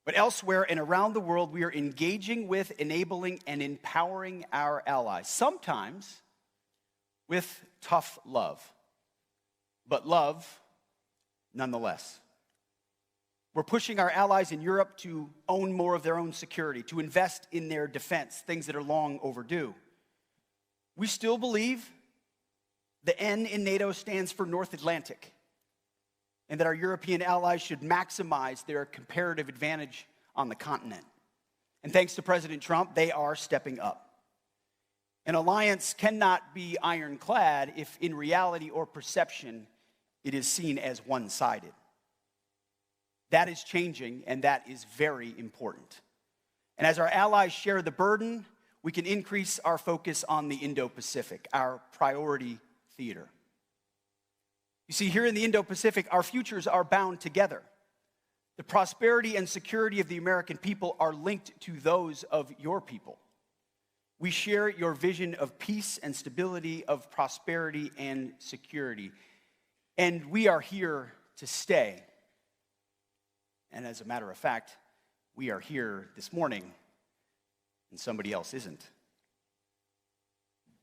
But elsewhere and around the world, we are engaging with, enabling, and empowering our allies, sometimes with tough love, but love nonetheless. We're pushing our allies in Europe to own more of their own security, to invest in their defense, things that are long overdue. We still believe the N in NATO stands for North Atlantic, and that our European allies should maximize their comparative advantage on the continent. And thanks to President Trump, they are stepping up. An alliance cannot be ironclad if in reality or perception it is seen as one-sided. That is changing, and that is very important. And as our allies share the burden, we can increase our focus on the Indo-Pacific, our priority theater. You see, here in the Indo-Pacific, our futures are bound together. The prosperity and security of the American people are linked to those of your people. We share your vision of peace and stability, of prosperity and security. And we are here to stay. And as a matter of fact, we are here this morning, and somebody else isn't.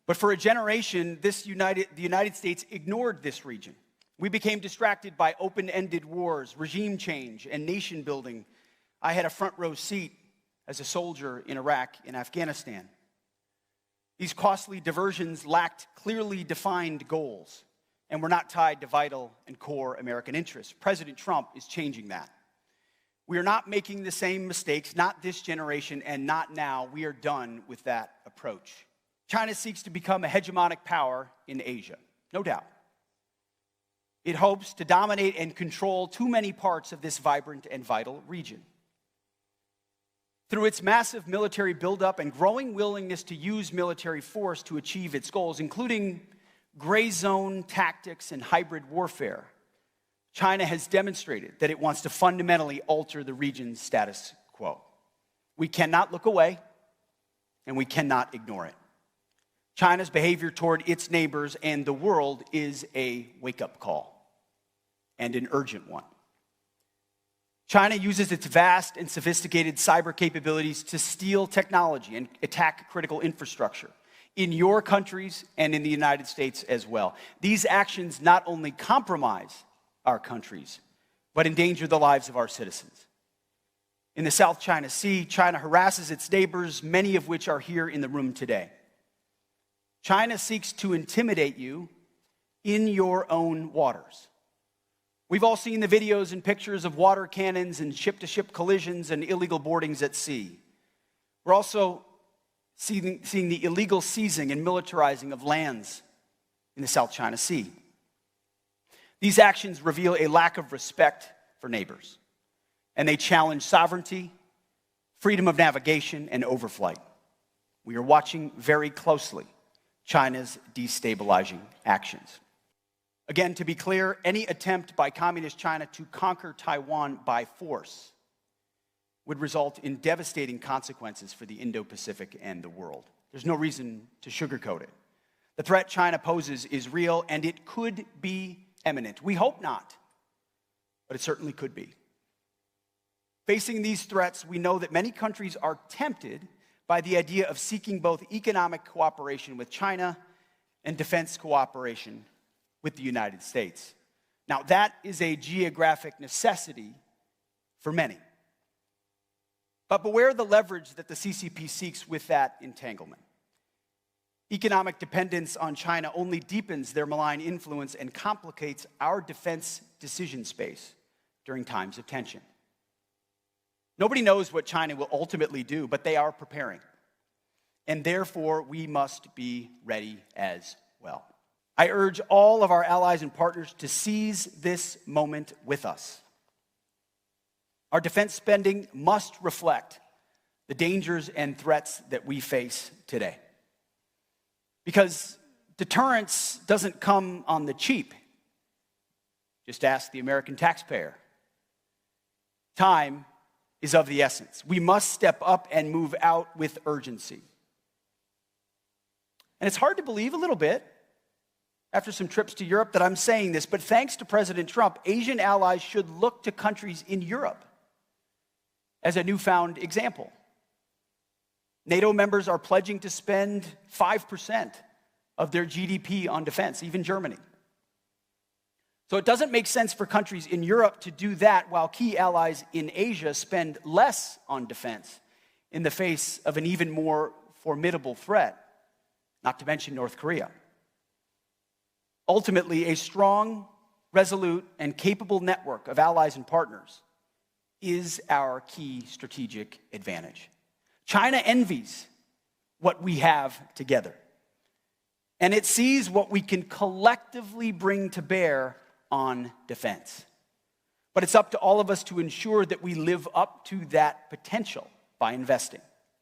But for a generation, the United States ignored this region. We became distracted by open-ended wars, regime change, and nation building. I had a front row seat as a soldier in Iraq and Afghanistan. These costly diversions lacked clearly defined goals and were not tied to vital and core American interests. President Trump is changing that. We are not making the same mistakes, not this generation and not now. We are done with that approach. China seeks to become a hegemonic power in Asia, no doubt. It hopes to dominate and control too many parts of this vibrant and vital region. Through its massive military buildup and growing willingness to use military force to achieve its goals, including gray zone tactics and hybrid warfare, China has demonstrated that it wants to fundamentally alter the region's status quo. We cannot look away, and we cannot ignore it. China's behavior toward its neighbors and the world is a wake-up call, and an urgent one. China uses its vast and sophisticated cyber capabilities to steal technology and attack critical infrastructure in your countries and in the United States as well. These actions not only compromise our countries, but endanger the lives of our citizens. In the South China Sea, China harasses its neighbors, many of which are here in the room today. China seeks to intimidate you in your own waters. We've all seen the videos and pictures of water cannons and ship-to-ship collisions and illegal boardings at sea. We're also seeing the illegal seizing and militarizing of lands in the South China Sea. These actions reveal a lack of respect for neighbors, and they challenge sovereignty, freedom of navigation, and overflight. We are watching very closely China's destabilizing actions. Again, to be clear, any attempt by Communist China to conquer Taiwan by force would result in devastating consequences for the Indo-Pacific and the world. There's no reason to sugarcoat it. The threat China poses is real, and it could be imminent. We hope not, but it certainly could be. Facing these threats, we know that many countries are tempted by the idea of seeking both economic cooperation with China and defense cooperation with the United States. Now, that is a geographic necessity for many. But beware the leverage that the CCP seeks with that entanglement. Economic dependence on China only deepens their malign influence and complicates our defense decision space during times of tension. Nobody knows what China will ultimately do, but they are preparing. And therefore, we must be ready as well. I urge all of our allies and partners to seize this moment with us. Our defense spending must reflect the dangers and threats that we face today. Because deterrence doesn't come on the cheap. Just ask the American taxpayer. Time is of the essence. We must step up and move out with urgency. And it's hard to believe a little bit, after some trips to Europe, that I'm saying this, but thanks to President Trump, Asian allies should look to countries in Europe as a newfound example. NATO members are pledging to spend 5% of their GDP on defense, even Germany. So it doesn't make sense for countries in Europe to do that while key allies in Asia spend less on defense in the face of an even more formidable threat, not to mention North Korea. Ultimately, a strong, resolute, and capable network of allies and partners is our key strategic advantage. China envies what we have together, and it sees what we can collectively bring to bear on defense. But it's up to all of us to ensure that we live up to that potential by investing.